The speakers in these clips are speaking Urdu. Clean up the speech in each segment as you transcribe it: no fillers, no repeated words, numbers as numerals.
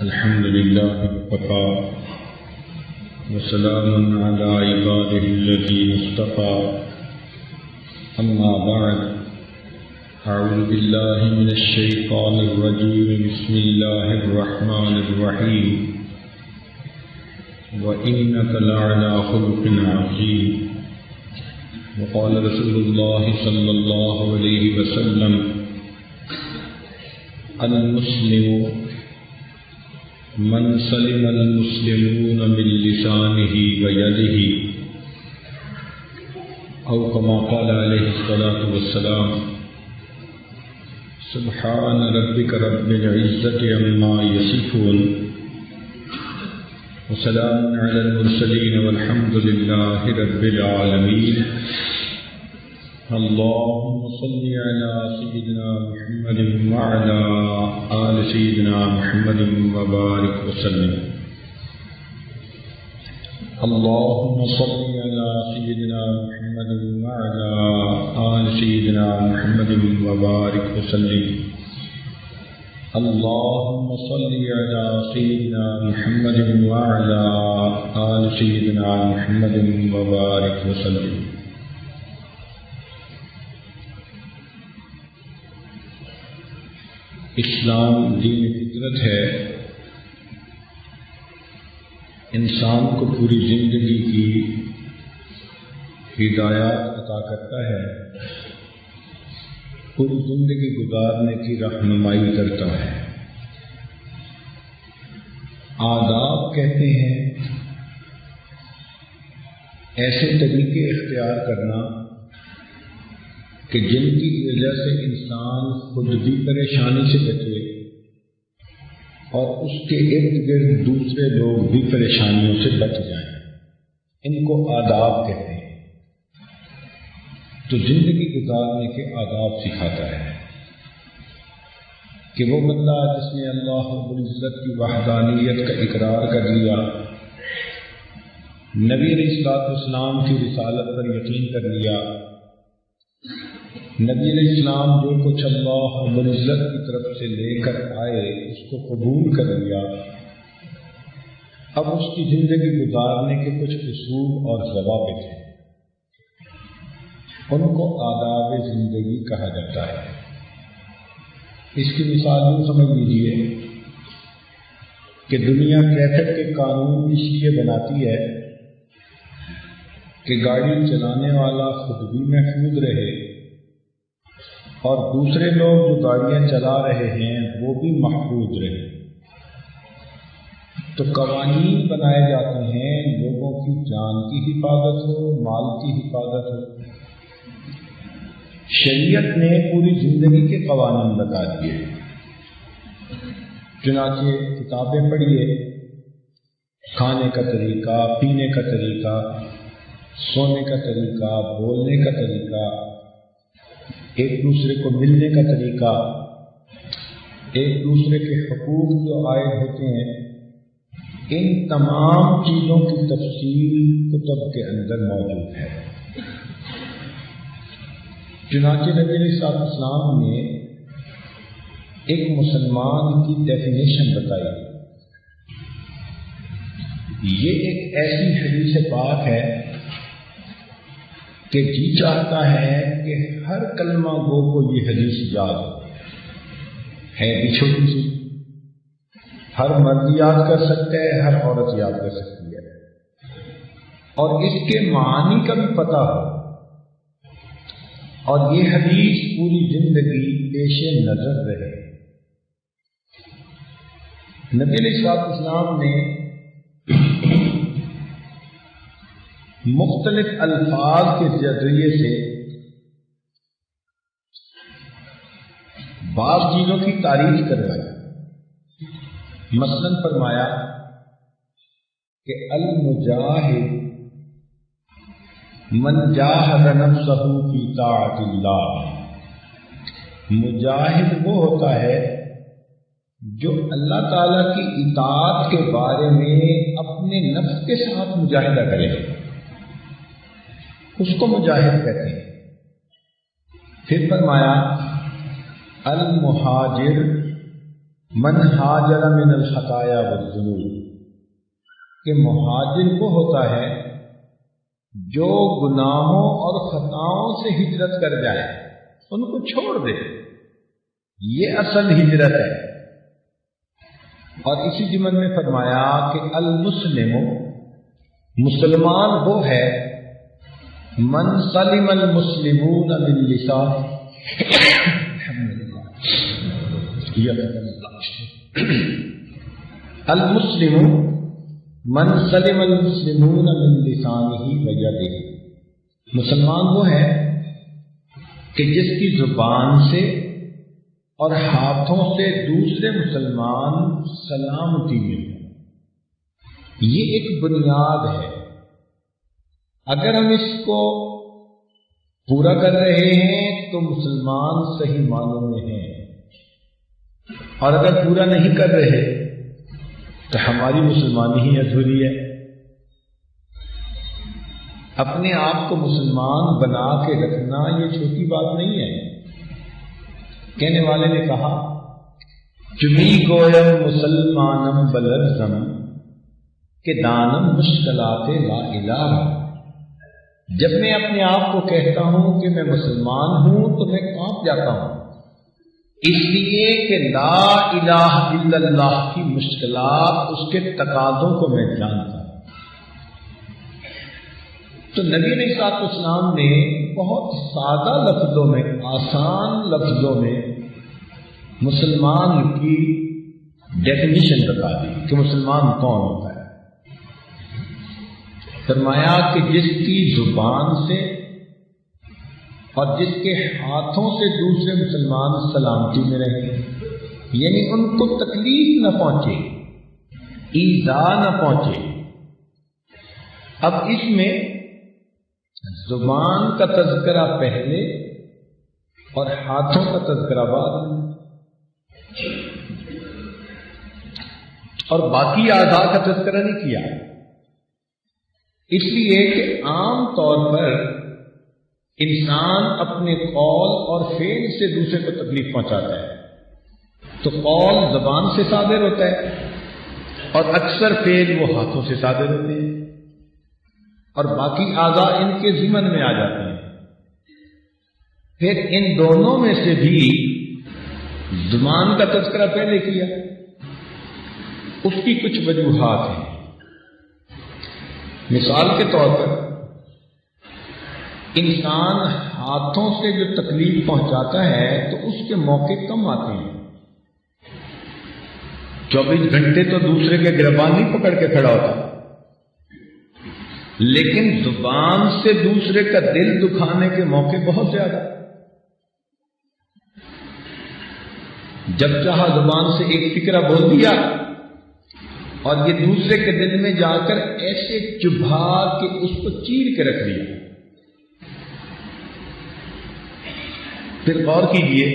الحمد لله وكفى وسلام على عباده الذين اصطفى أما بعد أعوذ بالله من الشيطان الرجيم بسم الله الرحمن الرحيم وإنك لعلى خلق عظيم وقال رسول الله صلى الله عليه وسلم المسلم من سلم المسلمون من لسانه ويده أو كما قال عليه الصلاة والسلام سبحان ربك رب العزة عما يصفون وسلام على المرسلين والحمد لله رب العالمين اللهم صل على سيدنا محمد وعلى آل سيدنا محمد وبارك وسلم اللهم صل على سيدنا محمد وعلى آل سيدنا محمد وبارك وسلم اللهم صل على سيدنا محمد وعلى آل سيدنا محمد وبارك وسلم. اسلام دین فطرت ہے، انسان کو پوری زندگی کی ہدایات عطا کرتا ہے، پوری زندگی گزارنے کی رہنمائی کرتا ہے. آداب کہتے ہیں ایسے طریقے اختیار کرنا کہ جن کی وجہ سے انسان خود بھی پریشانی سے بچے اور اس کے ارد گرد دوسرے لوگ بھی پریشانیوں سے بچ جائیں. ان کو آداب کہتے ہیں. تو زندگی گزارنے کے آداب سکھاتا ہے کہ وہ بندہ جس نے اللہ رب العزت کی وحدانیت کا اقرار کر لیا، نبی علیہ السلام کی رسالت پر یقین کر لیا، نبی علیہ السلام جو کچھ اللہ رب العزت کی طرف سے لے کر آئے اس کو قبول کر لیا، اب اس کی زندگی گزارنے کے کچھ اصول اور ضوابط ہیں. ان کو آداب زندگی کہا جاتا ہے. اس کی مثال یوں سمجھ لیجیے کہ دنیا ٹریفک کے قانون اس لیے بناتی ہے کہ گاڑی چلانے والا خود بھی محفوظ رہے اور دوسرے لوگ جو گاڑیاں چلا رہے ہیں وہ بھی محفوظ رہے. تو قوانین بنائے جاتے ہیں لوگوں کی جان کی حفاظت ہو، مال کی حفاظت ہو. شریعت نے پوری زندگی کے قوانین بتا دیے. چنانچہ کتابیں پڑھیے، کھانے کا طریقہ، پینے کا طریقہ، سونے کا طریقہ، بولنے کا طریقہ، ایک دوسرے کو ملنے کا طریقہ، ایک دوسرے کے حقوق جو عائد ہوتے ہیں، ان تمام چیزوں کی تفصیل کتب کے اندر موجود ہے. چنانچہ نبی علیہ السلام نے ایک مسلمان کی ڈیفینیشن بتائی. یہ ایک ایسی حدیث پاک ہے کہ جی چاہتا ہے کہ ہر کلمہ گو کو یہ حدیث یاد ہے بھی چھوٹی سی، ہر مرد یاد کر سکتا ہے، ہر عورت یاد کر سکتی ہے، اور اس کے معنی کا بھی پتہ ہو، اور یہ حدیث پوری زندگی پیش نظر رہے. نبی علیہ السلام نے مختلف الفاظ کے ذریعے سے بعض چیزوں کی تعریف کروائی. مثلاً فرمایا کہ المجاہد من جاہد نفسہ فی طاعت اللہ. مجاہد وہ ہوتا ہے جو اللہ تعالیٰ کی اطاعت کے بارے میں اپنے نفس کے ساتھ مجاہدہ کرے، اس کو مجاہد کہتے ہیں. پھر فرمایا المہاجر من ہاجر من الخطایا والذنوب، کہ مہاجر وہ ہوتا ہے جو گناہوں اور خطاؤں سے ہجرت کر جائے، ان کو چھوڑ دے، یہ اصل ہجرت ہے۔ اور اسی ضمن میں فرمایا کہ المسلم، مسلمان وہ ہے من سلم المسلمون من لسان المسلم من سلم المسلمون من لسانه ویدہ، مسلمان وہ ہے کہ جس کی زبان سے اور ہاتھوں سے دوسرے مسلمان سلامتی میں ہوں۔ یہ ایک بنیاد ہے، اگر ہم اس کو پورا کر رہے ہیں تو مسلمان صحیح معنوں میں ہیں، اور اگر پورا نہیں کر رہے تو ہماری مسلمانی ہی ادھوری ہے۔ اپنے آپ کو مسلمان بنا کے رکھنا یہ چھوٹی بات نہیں ہے۔ کہنے والے نے کہا چمی گویم مسلمانم بلرزم کہ دانم مشکلات لا الہ، جب میں اپنے آپ کو کہتا ہوں کہ میں مسلمان ہوں تو میں کانپ جاتا ہوں، اس لیے کہ لا الہ الا اللہ کی مشکلات، اس کے تقاضوں کو میں جانتا ہوں۔ تو نبی علیہ الصلوۃ والسلام نے بہت سادہ لفظوں میں، آسان لفظوں میں مسلمان کی ڈیفینیشن بتا دی کہ مسلمان کون ہوتا ہے۔ فرمایا کہ جس کی زبان سے اور جس کے ہاتھوں سے دوسرے مسلمان سلامتی میں رہیں، یعنی ان کو تکلیف نہ پہنچے، ایذا نہ پہنچے۔ اب اس میں زبان کا تذکرہ پہلے اور ہاتھوں کا تذکرہ بعد میں، اور باقی اعضاء کا تذکرہ نہیں کیا، اس لیے کہ عام طور پر انسان اپنے قول اور فعل سے دوسرے کو تکلیف پہنچاتا ہے۔ تو قول زبان سے صادر ہوتا ہے اور اکثر فعل وہ ہاتھوں سے صادر ہوتے ہیں، اور باقی اعضاء ان کے ضمن میں آ جاتے ہیں۔ پھر ان دونوں میں سے بھی زبان کا تذکرہ پہلے کیا، اس کی کچھ وجوہات ہیں۔ مثال کے طور پر انسان ہاتھوں سے جو تکلیف پہنچاتا ہے تو اس کے موقع کم آتے ہیں۔ 24 گھنٹے تو دوسرے کے گربان نہیں پکڑ کے کھڑا ہوتا، لیکن زبان سے دوسرے کا دل دکھانے کے موقع بہت زیادہ۔ جب چاہا زبان سے ایک فکرہ بول دیا اور یہ دوسرے کے دل میں جا کر ایسے چبھا کے اس کو چیر کے رکھ دیا۔ پھر غور کیجئے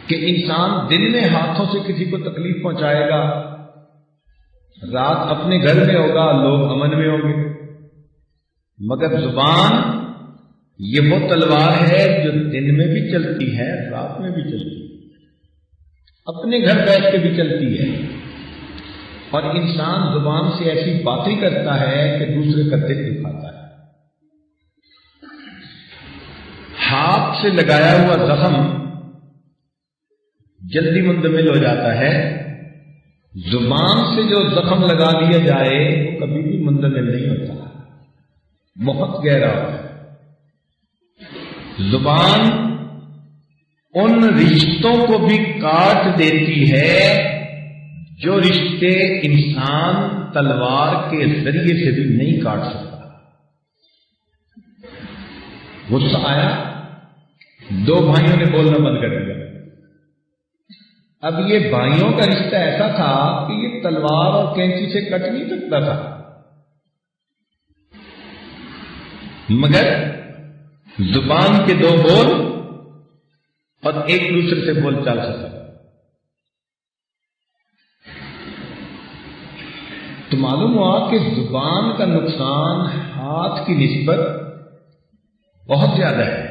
کہ انسان دن میں ہاتھوں سے کسی کو تکلیف پہنچائے گا، رات اپنے گھر میں ہوگا، لوگ امن میں ہوں گے، مگر زبان یہ وہ تلوار ہے جو دن میں بھی چلتی ہے، رات میں بھی چلتی ہے، اپنے گھر بیٹھ کے بھی چلتی ہے، اور انسان زبان سے ایسی باتیں کرتا ہے کہ دوسرے کا دل دکھاتا ہے۔ ہاتھ سے لگایا ہوا زخم جلدی مندمل ہو جاتا ہے، زبان سے جو زخم لگا دیا جائے وہ کبھی بھی مندمل نہیں ہوتا، بہت گہرا ہوتا ہے۔ زبان ان رشتوں کو بھی کاٹ دیتی ہے جو رشتے انسان تلوار کے ذریعے سے بھی نہیں کاٹ سکتا۔ غصہ آیا، 2 بھائیوں نے بولنا بند کر دیا۔ اب یہ بھائیوں کا رشتہ ایسا تھا کہ یہ تلوار اور کینچی سے کٹ نہیں سکتا تھا، مگر زبان کے 2 بول اور ایک دوسرے سے بول چال سکتا۔ تو معلوم ہوا کہ زبان کا نقصان ہاتھ کی نسبت بہت زیادہ ہے۔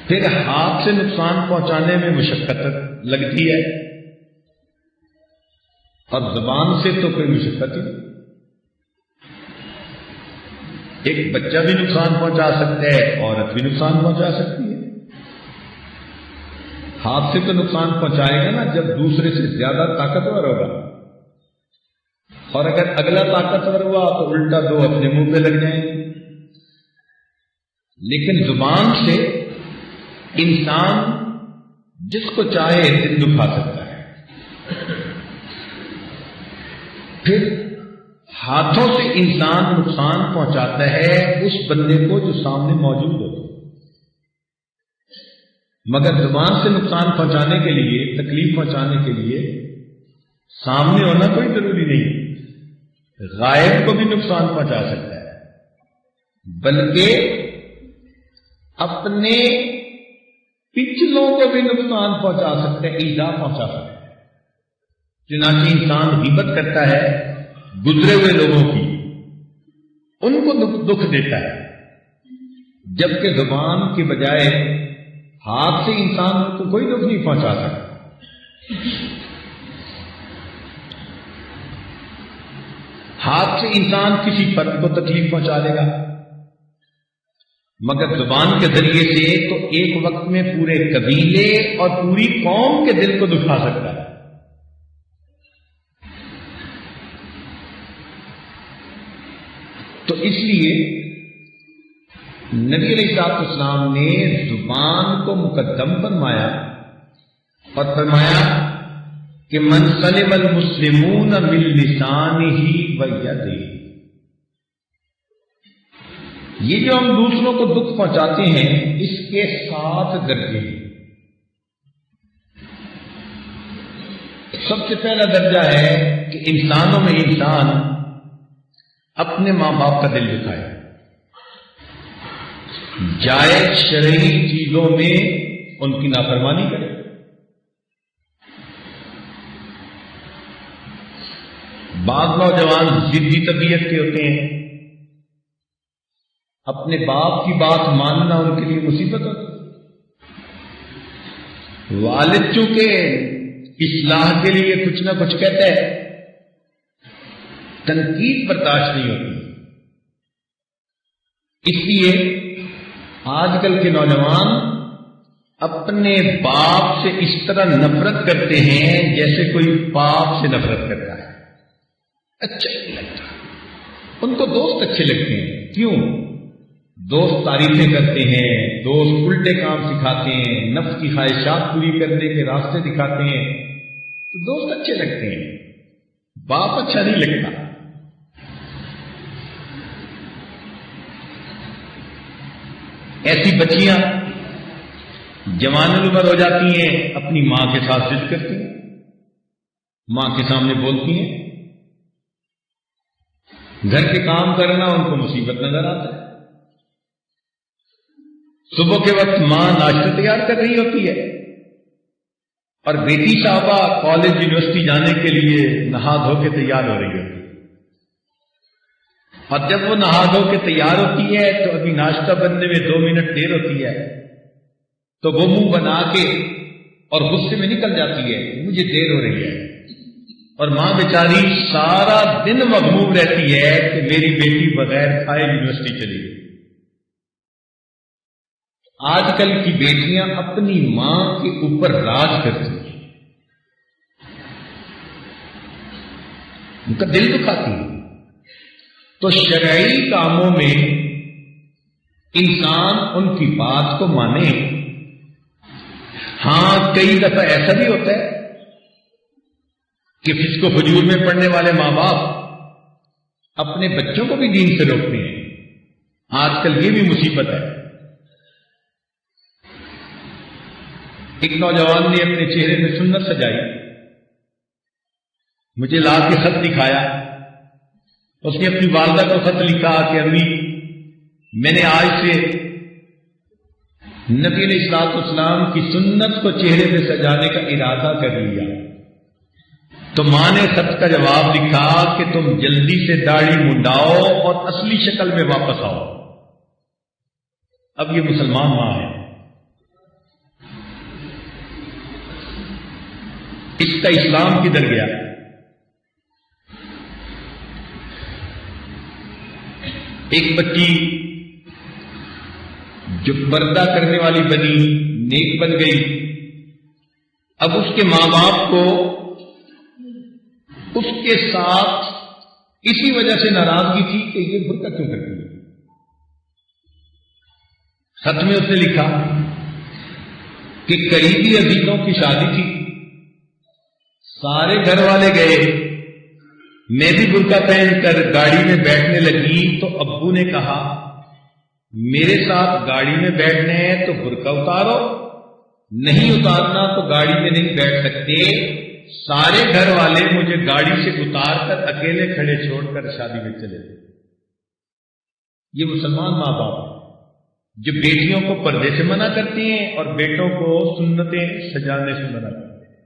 پھر ہاتھ سے نقصان پہنچانے میں مشقت لگتی ہے، اور زبان سے تو کوئی مشقت ہی نہیں۔ ایک بچہ بھی نقصان پہنچا سکتا ہے، عورت بھی نقصان پہنچا سکتی ہے۔ ہاتھ سے تو نقصان پہنچائے گا نا جب دوسرے سے زیادہ طاقتور ہوگا، اور اگر اگلا طاقتور ہوا تو الٹا دو اپنے منہ پہ لگ جائیں گے۔ لیکن زبان سے انسان جس کو چاہے دل دکھا سکتا ہے۔ پھر ہاتھوں سے انسان نقصان پہنچاتا ہے اس بندے کو جو سامنے موجود ہو، مگر زبان سے نقصان پہنچانے کے لیے، تکلیف پہنچانے کے لیے سامنے ہونا کوئی ضروری نہیں، غائب کو بھی نقصان پہنچا سکتا ہے، بلکہ اپنے پچھلوں کو بھی نقصان پہنچا سکتا ہے، ایذا پہنچا سکتا ہے۔ چنانچہ انسان غیبت کرتا ہے گزرے ہوئے لوگوں کی، ان کو دکھ دیتا ہے، جبکہ زبان کے بجائے ہاتھ سے انسان کو کوئی دکھ نہیں پہنچا سکتا۔ ہاتھ سے انسان کسی فرد کو تکلیف پہنچا دے گا، مگر زبان کے ذریعے سے تو ایک وقت میں پورے قبیلے اور پوری قوم کے دل کو دکھا سکتا ہے۔ تو اس لیے نبی علیہ السلام نے زبان کو مقدم فرمایا اور فرمایا کہ من سلم المسلمون من لسانہ و یدہ، یہ جو ہم دوسروں کو دکھ پہنچاتے ہیں اس کے 7 درجے ہیں۔ سب سے پہلا درجہ ہے کہ انسانوں میں انسان اپنے ماں باپ کا دل دکھائے، جائز شرعی چیزوں میں ان کی نافرمانی کرے، بعض نوجوان ضدی طبیعت کے ہوتے ہیں، اپنے باپ کی بات ماننا ان کے لیے مصیبت ہوتی ہے۔ والد چونکہ اصلاح کے لیے کچھ نہ کچھ کہتا ہے، تنقید برداشت نہیں ہوتی، اس لیے آج کل کے نوجوان اپنے باپ سے اس طرح نفرت کرتے ہیں جیسے کوئی باپ سے نفرت کرتا ہے، اچھا نہیں لگتا ان کو۔ دوست اچھے لگتے ہیں، کیوں؟ دوست تعریفیں کرتے ہیں، دوست الٹے کام سکھاتے ہیں، نفس کی خواہشات پوری کرنے کے راستے دکھاتے ہیں، تو دوست اچھے لگتے ہیں، باپ اچھا نہیں لگتا۔ ایسی بچیاں جوان العمر ہو جاتی ہیں، اپنی ماں کے ساتھ ضد کرتی ہیں، ماں کے سامنے بولتی ہیں، گھر کے کام کرنا ان کو مصیبت نظر آتا ہے۔ صبح کے وقت ماں ناشتہ تیار کر رہی ہوتی ہے اور بیٹی صاحبہ کالج یونیورسٹی جانے کے لیے نہا دھو کے تیار ہو رہی ہوتی ہے، اور جب وہ نہا دھو کے تیار ہوتی ہے تو ابھی ناشتہ بننے میں 2 منٹ دیر ہوتی ہے، تو وہ منہ بنا کے اور غصے میں نکل جاتی ہے، مجھے دیر ہو رہی ہے، اور ماں بیچاری سارا دن مغموم رہتی ہے کہ میری بیٹی بغیر کھائے یونیورسٹی چلی گئی۔ آج کل کی بیٹیاں اپنی ماں کے اوپر راج کرتی ہیں، ان کا دل دکھاتی ہے۔ تو شرعی کاموں میں انسان ان کی بات کو مانے۔ ہاں کئی دفعہ ایسا بھی ہوتا ہے کہ فسق و فجور میں پڑھنے والے ماں باپ اپنے بچوں کو بھی دین سے روکتے ہیں، آج کل یہ بھی مصیبت ہے۔ ایک نوجوان نے اپنے چہرے میں سنت سجائی، مجھے لا کے خط دکھایا، اس نے اپنی والدہ کو خط لکھا کہ امی میں نے آج سے نبی علیہ السلام کی سنت کو چہرے پہ سجانے کا ارادہ کر لیا۔ تو ماں نے خط کا جواب لکھا کہ تم جلدی سے داڑھی منڈاؤ اور اصلی شکل میں واپس آؤ۔ اب یہ مسلمان ماں ہے، اس کا اسلام کدھر گیا؟ ایک بچی جو پردہ کرنے والی بنی، نیک بن گئی، اب اس کے ماں باپ کو اس کے ساتھ اسی وجہ سے ناراضگی تھی کہ یہ برقع کیوں کرتی ہے۔ خط میں اس نے لکھا کہ قریبی عزیزوں کی شادی تھی، سارے گھر والے گئے، میں بھی برقع پہن کر گاڑی میں بیٹھنے لگی تو ابو نے کہا میرے ساتھ گاڑی میں بیٹھنے ہیں تو برقع اتارو، نہیں اتارنا تو گاڑی میں نہیں بیٹھ سکتے۔ سارے گھر والے مجھے گاڑی سے اتار کر اکیلے کھڑے چھوڑ کر شادی میں چلے گئے۔ یہ مسلمان ماں باپ ہیں جو بیٹیوں کو پردے سے منع کرتے ہیں اور بیٹوں کو سنتیں سجانے سے منع کرتے ہیں۔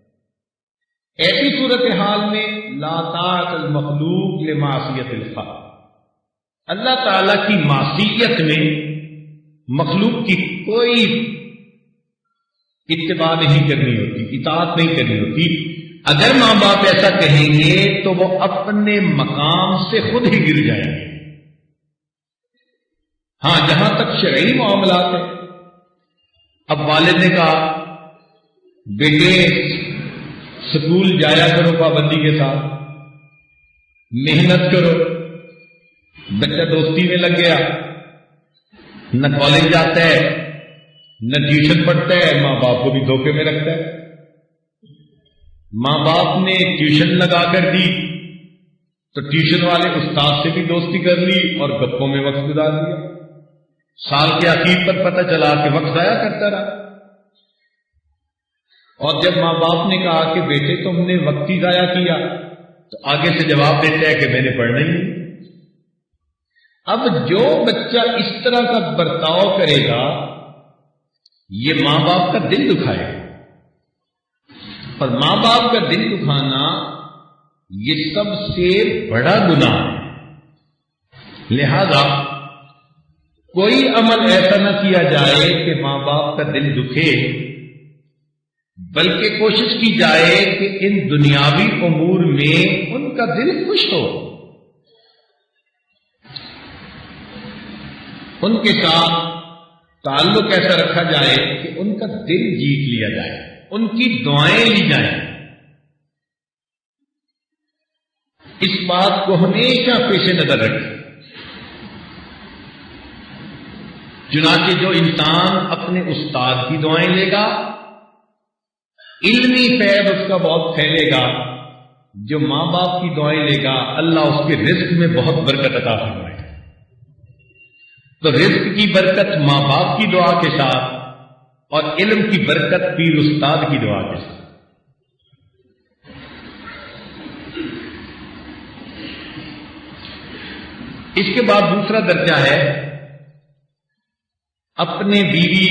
ایسی صورتحال میں لا طاعت المخلوق لمعصیت الخالق، اللہ تعالی کی معصیت میں مخلوق کی کوئی اتباع نہیں کرنی ہوتی، اطاعت نہیں کرنی ہوتی۔ اگر ماں باپ ایسا کہیں گے تو وہ اپنے مقام سے خود ہی گر جائیں گے۔ ہاں، جہاں تک شرعی معاملات ہیں، اب والد نے کہا بیٹے سکول جایا کرو پابندی کے ساتھ، محنت کرو، بچہ دوستی میں لگ گیا، نہ کالج جاتا ہے نہ ٹیوشن پڑھتا ہے، ماں باپ کو بھی دھوکے میں رکھتا ہے۔ ماں باپ نے ٹیوشن لگا کر دی تو ٹیوشن والے استاد سے بھی دوستی کر لی اور گپوں میں وقت گزار دیا، سال کے آخر پر پتہ چلا کہ وقت ضائع کرتا رہا۔ اور جب ماں باپ نے کہا کہ بیٹے تم نے وقت ہی ضائع کیا، تو آگے سے جواب دیتا ہے کہ میں نے پڑھنا ہی نہیں۔ اب جو بچہ اس طرح کا برتاؤ کرے گا یہ ماں باپ کا دل دکھائے گا، اور ماں باپ کا دل دکھانا یہ سب سے بڑا گناہ ہے۔ لہذا کوئی عمل ایسا نہ کیا جائے کہ ماں باپ کا دل دکھے، بلکہ کوشش کی جائے کہ ان دنیاوی امور میں ان کا دل خوش ہو، ان کے ساتھ تعلق ایسا رکھا جائے کہ ان کا دل جیت لیا جائے، ان کی دعائیں لی جائیں۔ اس بات کو ہمیشہ پیش نظر رکھیں۔ چنانچہ جو انسان اپنے استاد کی دعائیں لے گا، علمی فیض اس کا بہت پھیلے گا۔ جو ماں باپ کی دعائیں لے گا اللہ اس کے رزق میں بہت برکت عطا فرمائے۔ تو رزق کی برکت ماں باپ کی دعا کے ساتھ اور علم کی برکت پیر استاد کی دعا کے ساتھ۔ اس کے بعد دوسرا درجہ ہے اپنے بیوی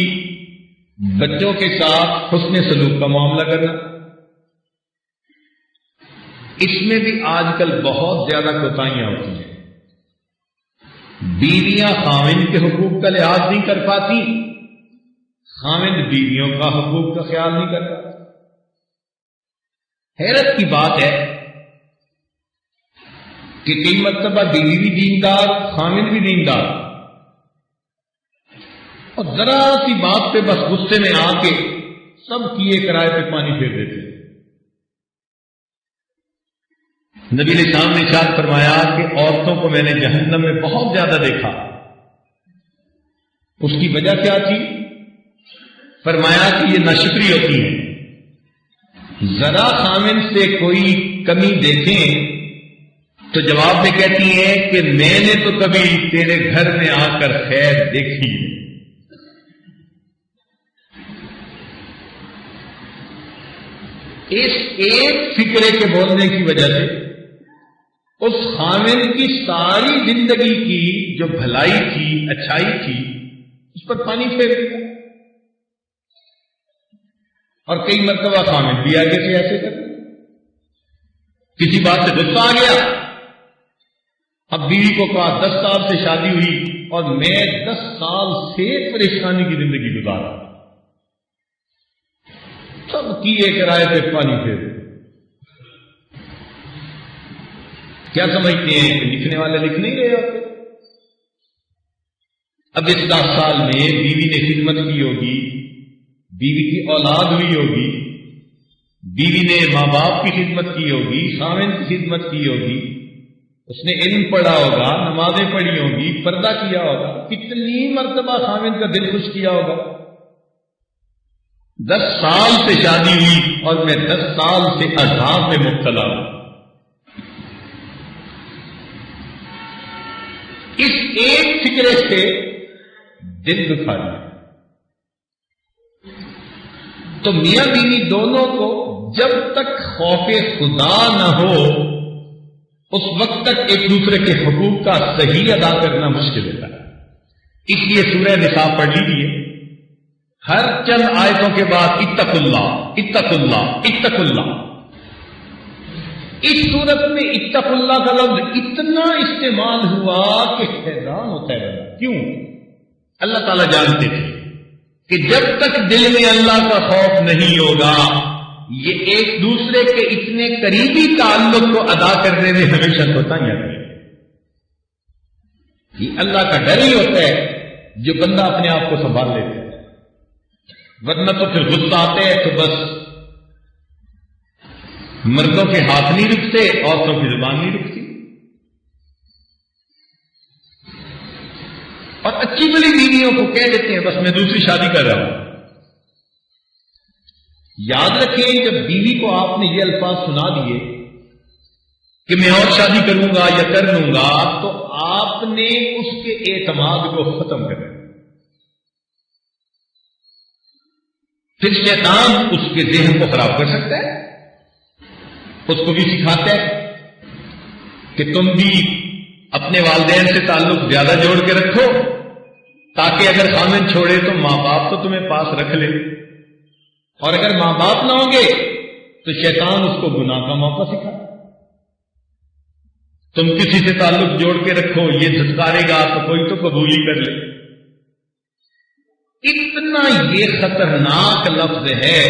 بچوں کے ساتھ حسن سلوک کا معاملہ کرنا۔ اس میں بھی آج کل بہت زیادہ کوتاہیاں ہوتی ہیں۔ بیویاں خاوند کے حقوق کا لحاظ نہیں کر پاتی، خاوند بیویوں کا حقوق کا خیال نہیں کرتا۔ حیرت کی بات ہے کہ کئی مرتبہ بیوی بھی دیندار، خاوند بھی دیندار، اور ذرا سی بات پہ بس غصے میں آ کے سب کیے کرائے پہ پانی پھیر دیتے۔ نبی علیہ السلام نے ارشاد فرمایا کہ عورتوں کو میں نے جہنم میں بہت زیادہ دیکھا۔ اس کی وجہ کیا تھی؟ فرمایا کہ یہ ناشکری ہوتی ہے، ذرا خامن سے کوئی کمی دیکھیں تو جواب میں کہتی ہیں کہ میں نے تو کبھی تیرے گھر میں آ کر خیر دیکھی ہے۔ اس ایک فکرے کے بولنے کی وجہ سے اس خامن کی ساری زندگی کی جو بھلائی تھی، اچھائی تھی، اس پر پانی پھیر دیا۔ اور کئی مرتبہ خامن بھی آگے سے ایسے کر کسی بات سے غصہ آ گیا، اب بیوی کو کہا 10 سال سے شادی ہوئی اور میں 10 سال سے پریشانی کی زندگی گزارا، سب کیے کرائے پہ پانی پھیر۔ کیا سمجھتے ہیں کہ لکھنے والے لکھ نہیں رہے ہوتے؟ اب اس 10 سال میں بیوی نے خدمت کی ہوگی، بیوی کی اولاد ہوئی ہوگی، بیوی نے ماں باپ کی خدمت کی ہوگی، خاوند کی خدمت کی ہوگی، اس نے علم پڑھا ہوگا، نمازیں پڑھی ہوں گی، پردہ کیا ہوگا، کتنی مرتبہ خاوند کا دل خوش کیا ہوگا۔ 10 سال سے شادی ہوئی اور میں 10 سال سے عذاب میں مبتلا ہوں۔ اس ایک فکرے سے دل دکھا دیا۔ تو میاں بیوی دونوں کو جب تک خوف خدا نہ ہو اس وقت تک ایک دوسرے کے حقوق کا صحیح ادا کرنا مشکل ہوتا ہے۔ اس لیے سورہ نساء پڑھ لیجیے، ہر چند آیتوں کے بعد اتق اللہ اتق اللہ اتق اللہ۔ اس صورت میں اتق اللہ کا لفظ اتنا استعمال ہوا کہ حیران ہوتا ہے بندہ، کیوں؟ اللہ تعالیٰ جانتے تھے کہ جب تک دل میں اللہ کا خوف نہیں ہوگا یہ ایک دوسرے کے اتنے قریبی تعلق کو ادا کرنے میں ہمیشہ کوتاہیاں کرے۔ یہ اللہ کا ڈر ہی ہوتا ہے جو بندہ اپنے آپ کو سنبھال لیتا ہے، ورنہ تو پھر غصہ آتے ہیں تو بس مردوں کے ہاتھ نہیں رکتے، عورتوں کی زبان نہیں رکتی، اور اچھی بلی بیویوں کو کہہ دیتے ہیں بس میں دوسری شادی کر رہا ہوں۔ یاد رکھیں جب بیوی کو آپ نے یہ الفاظ سنا دیے کہ میں اور شادی کروں گا یا کر لوں گا تو آپ نے اس کے اعتماد کو ختم کر دیا۔ پھر شیطان اس کے ذہن کو خراب کر سکتا ہے، اس کو بھی سکھاتا ہے کہ تم بھی اپنے والدین سے تعلق زیادہ جوڑ کے رکھو تاکہ اگر خامن چھوڑے تو ماں باپ تو تمہیں پاس رکھ لے، اور اگر ماں باپ نہ ہوں گے تو شیطان اس کو گناہ کا موقع سکھائے۔ تم کسی سے تعلق جوڑ کے رکھو، یہ جھٹکارے گا تو کوئی تو قبول ہی کر لے۔ اتنا یہ خطرناک لفظ ہے،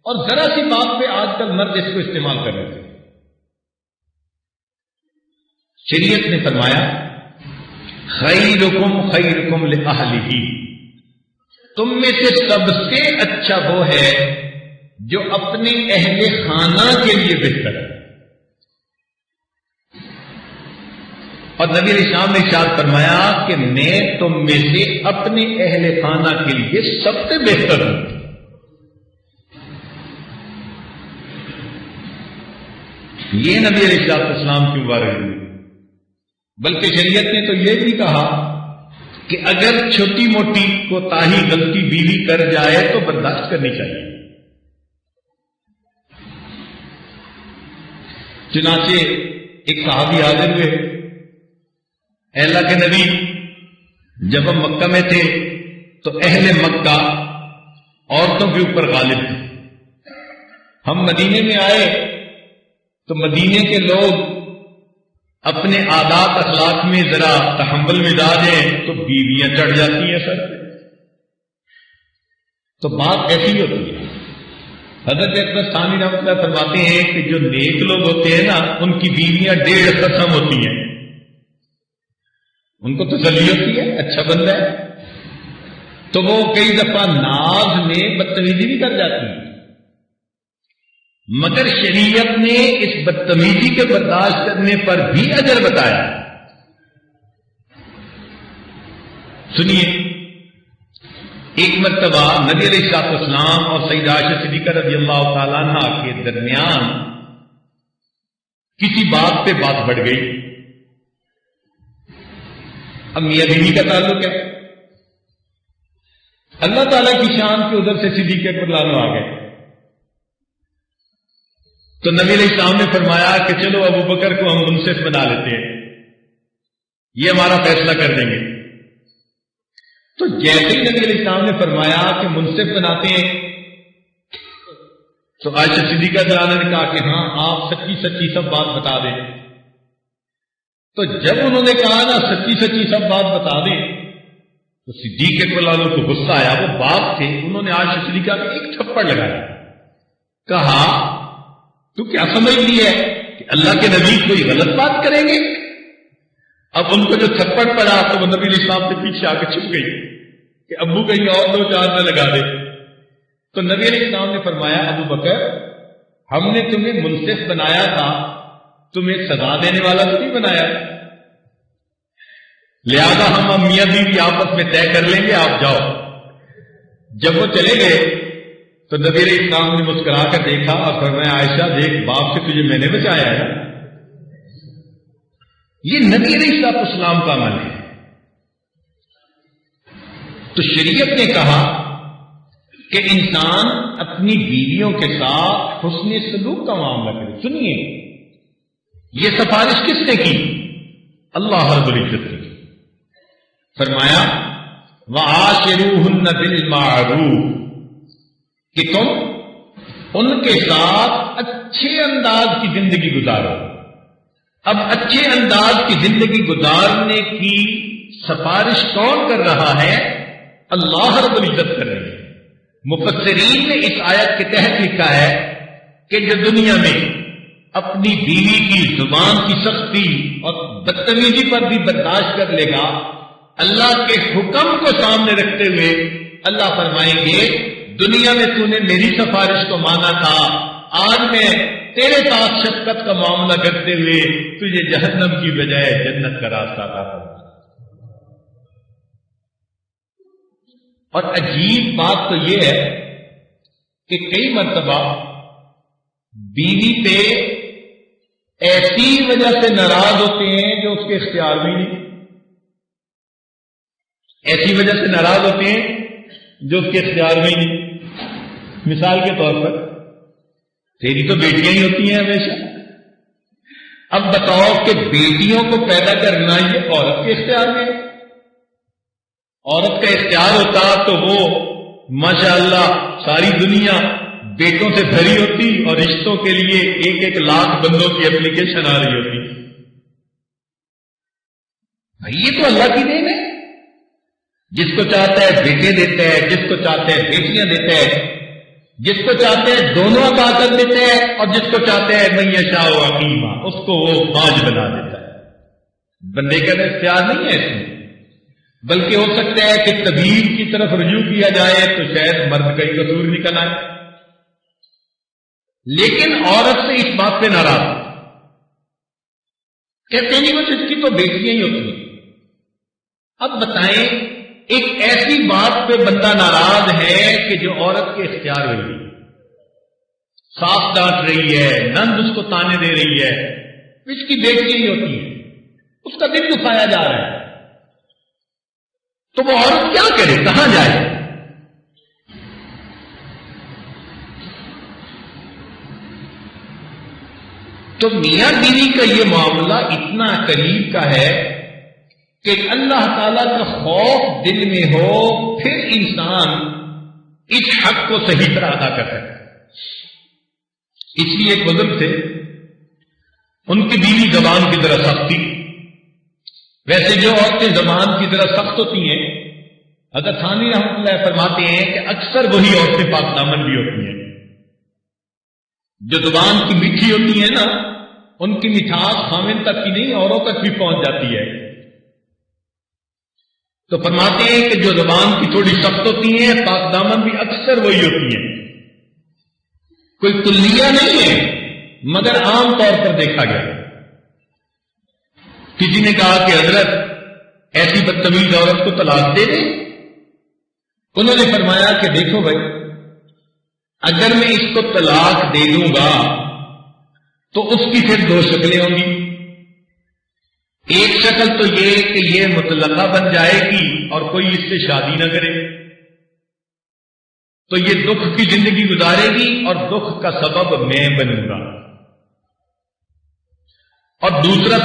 اور ذرا سی بات پہ آج کل مرد اس کو استعمال کر رہے تھے۔ شریعت نے فرمایا خیرکم خیرکم لأہلہ، تم میں سے سب سے اچھا وہ ہے جو اپنے اہل خانہ کے لیے بہتر ہے۔ اور نبی علیہ السلام نے ارشاد فرمایا کہ میں تم میں سے اپنے اہل خانہ کے لیے سب سے بہتر ہوں۔ یہ نبی علیہ السلام کی مبارک ہوئی، بلکہ شریعت نے تو یہ بھی کہا کہ اگر چھوٹی موٹی کوتاہی غلطی بیوی کر جائے تو برداشت کرنی چاہیے۔ چنانچہ ایک صحابی حاضر ہوئے، اے اللہ کے نبی جب ہم مکہ میں تھے تو اہل مکہ عورتوں کے اوپر غالب تھے، ہم مدینے میں آئے تو مدینے کے لوگ اپنے عادات اخلاق میں ذرا تحمل مزاج ہیں تو بیویاں چڑھ جاتی ہیں سر پہ، تو بات ایسی ہوتی ہے۔ حضرت اکبر ثانی رحمۃ اللہ فرماتے ہیں کہ جو نیک لوگ ہوتے ہیں نا ان کی بیویاں 1.5 قسم ہوتی ہیں، ان کو تسلی ہوتی ہے اچھا بندہ ہے، تو وہ کئی دفعہ ناز میں بدتمیزی بھی کر جاتی ہیں، مگر شریعت نے اس بدتمیزی کے برداشت کرنے پر بھی اجر بتایا۔ سنیے، ایک مرتبہ نبی علیہ السلام اور سیدہ عائشہ صدیقہ رضی اللہ تعالیٰ عنہ کے درمیان کسی بات پہ بات بڑھ گئی۔ اب میاں بیوی کا تعلق ہے، اللہ تعالیٰ کی شان کے ادھر سے صدیق اکبر لانو آ گئے، تو نبی علیہ السلام نے فرمایا کہ چلو ابو بکر کو ہم منصف بنا لیتے ہیں، یہ ہمارا فیصلہ کر دیں گے۔ تو جیسے ہی نبی علیہ السلام نے فرمایا کہ منصف بناتے ہیں تو عائشہ صدیقہ نے کہا کہ ہاں آپ سچی سچی سب بات بتا دیں۔ تو جب انہوں نے کہا نا سچی سچی سب بات بتا دیں تو صدیق اکبر کو غصہ آیا، وہ باپ تھے، انہوں نے عائشہ صدیقہ کو ایک تھپڑ لگایا، کہا تو کیا سمجھ لی ہے کہ اللہ کے نبی کوئی غلط بات کریں گے؟ اب ان کو جو تھپڑ پڑا تو وہ نبی علیہ السلام سے پیچھے آ کے چھپ گئی کہ ابو کہیں اور دو چار نہ لگا دے. تو نبی علیہ السلام نے فرمایا ابو بکر ہم نے تمہیں منصف بنایا تھا، تمہیں سزا دینے والا تو نہیں بنایا، لہذا ہم میاں بیوی آپس میں طے کر لیں گے، آپ جاؤ. جب وہ چلے گئے تو نبی علیہ السلام نے مسکرا کر دیکھا اور فرمایا عائشہ دیکھ باپ سے تجھے میں نے بچایا ہے. یہ نبی علیہ السلام کا عمل ہے. تو شریعت نے کہا کہ انسان اپنی بیویوں کے ساتھ حسن سلوک کا معاملہ کرے. سنیے یہ سفارش کس نے کی؟ اللہ رب العزت نے فرمایا وَعَاشِرُوهُنَّ بِالْمَعْرُوفِ کہ تم ان کے ساتھ اچھے انداز کی زندگی گزارو. اب اچھے انداز کی زندگی گزارنے کی سفارش کون کر رہا ہے؟ اللہ رب العزت کر رہے ہیں. مفسرین نے اس آیت کے تحت لکھا ہے کہ جو دنیا میں اپنی بیوی کی زبان کی سختی اور بدتمیزی پر بھی برداشت کر لے گا، اللہ کے حکم کو سامنے رکھتے ہوئے اللہ فرمائیں گے دنیا میں تو نے میری سفارش کو مانا تھا، آج میں تیرے ساتھ شفقت کا معاملہ کرتے ہوئے تجھے جہنم کی بجائے جنت کا راستہ عطا کروں. اور عجیب بات تو یہ ہے کہ کئی مرتبہ بیوی پہ ایسی وجہ سے ناراض ہوتے ہیں جو اس کے اختیار میں نہیں، ایسی وجہ سے ناراض ہوتے ہیں جو اس کے اختیار میں نہیں. مثال کے طور پر تیری تو بیٹیاں ہی ہوتی ہیں ہمیشہ. اب بتاؤ کہ بیٹیوں کو پیدا کرنا یہ عورت کے اختیار میں ہے. عورت کا اختیار ہوتا تو وہ ماشاءاللہ ساری دنیا بیٹوں سے بھری ہوتی اور رشتوں کے لیے 1-1 لاکھ بندوں کی اپلیکیشن آ رہی ہوتی. بھائی یہ تو اللہ کی دین ہے. جس کو چاہتا ہے بیٹے دیتا ہے، جس کو چاہتا ہے بیٹیاں دیتا ہے، جس کو چاہتے ہیں دونوں طاقت دیتے ہیں اور جس کو چاہتے ہیں من یشاء عقیما اس کو وہ باج بنا دیتا ہے. بندے کا اختیار نہیں ہے اس میں، بلکہ ہو سکتا ہے کہ طبیب کی طرف رجوع کیا جائے تو شاید مرد کا ہی قصور نکل آئے. لیکن عورت سے اس بات پہ ناراض کہتے نہیں وہ جس کی تو بیٹیاں ہی ہوتی ہیں. اب بتائیں ایک ایسی بات پہ بندہ ناراض ہے کہ جو عورت کے اختیار میں ہوئی، صاف ڈانٹ رہی ہے، نند اس کو تانے دے رہی ہے، اس کی بیٹیاں ہی ہوتی ہیں، اس کا دل دکھایا جا رہا ہے، تو وہ عورت کیا کرے، کہاں جائے؟ تو میاں بیوی کا یہ معاملہ اتنا قریب کا ہے کہ اللہ تعالیٰ کا خوف دل میں ہو پھر انسان اس حق کو صحیح طرح ادا کر سکتا ہے. اس لیے ایک بزرگ تھے، ان کی بیوی زبان کی طرح سخت تھی. ویسے جو عورتیں زبان کی طرح سخت ہوتی ہیں حضرت تھانوی رحمۃ اللہ فرماتے ہیں کہ اکثر وہی عورتیں پاک دامن بھی ہوتی ہیں. جو زبان کی میٹھی ہوتی ہیں نا، ان کی مٹھاس خامن تک کی نہیں اوروں تک بھی پہنچ جاتی ہے. تو فرماتے ہیں کہ جو زبان کی تھوڑی سخت ہوتی ہیں پاک دامن بھی اکثر وہی ہوتی ہیں. کوئی کلیہ نہیں ہے مگر عام طور پر دیکھا گیا. کسی نے کہا کہ حضرت ایسی بدتمیز عورت کو طلاق دے دیں. انہوں نے فرمایا کہ دیکھو بھائی، اگر میں اس کو طلاق دے دوں گا تو اس کی پھر 2 شکلیں ہوں گی. ایک شکل تو یہ کہ یہ مطلقہ بن جائے گی اور کوئی اس سے شادی نہ کرے، تو یہ دکھ کی زندگی گزارے گی اور دکھ کا سبب میں بنوں گا. اور دوسرا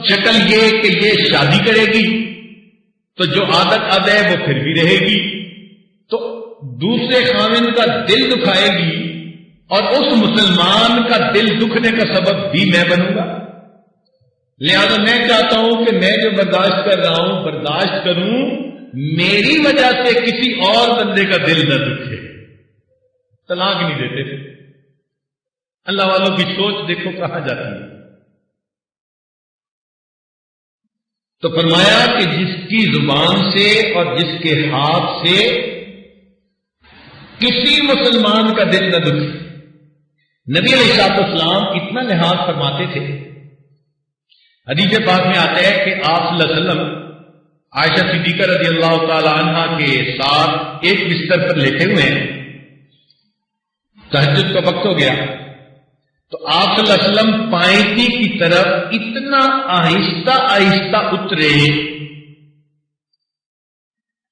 شکل یہ کہ یہ شادی کرے گی تو جو عادت اب ہے وہ پھر بھی رہے گی، تو دوسرے خاوند کا دل دکھائے گی اور اس مسلمان کا دل دکھنے کا سبب بھی میں بنوں گا. لہذا میں چاہتا ہوں کہ میں جو برداشت کر رہا ہوں برداشت کروں، میری وجہ سے کسی اور بندے کا دل نہ دکھے. طلاق نہیں دیتے تھے. اللہ والوں کی سوچ دیکھو کہاں جاتی ہے. تو فرمایا کہ جس کی زبان سے اور جس کے ہاتھ سے کسی مسلمان کا دل نہ دکھے. نبی علیہ الصلوۃ والسلام اتنا لحاظ فرماتے تھے. حدیث پاک میں آتا ہے کہ آپ صلی اللہ علیہ وسلم عائشہ صدیقہ رضی اللہ تعالی عنہا کے ساتھ ایک بستر پر لیٹے ہوئے ہیں. تہجد کا وقت ہو گیا تو آپ صلی اللہ علیہ وسلم پائتی کی طرف اتنا آہستہ آہستہ اترے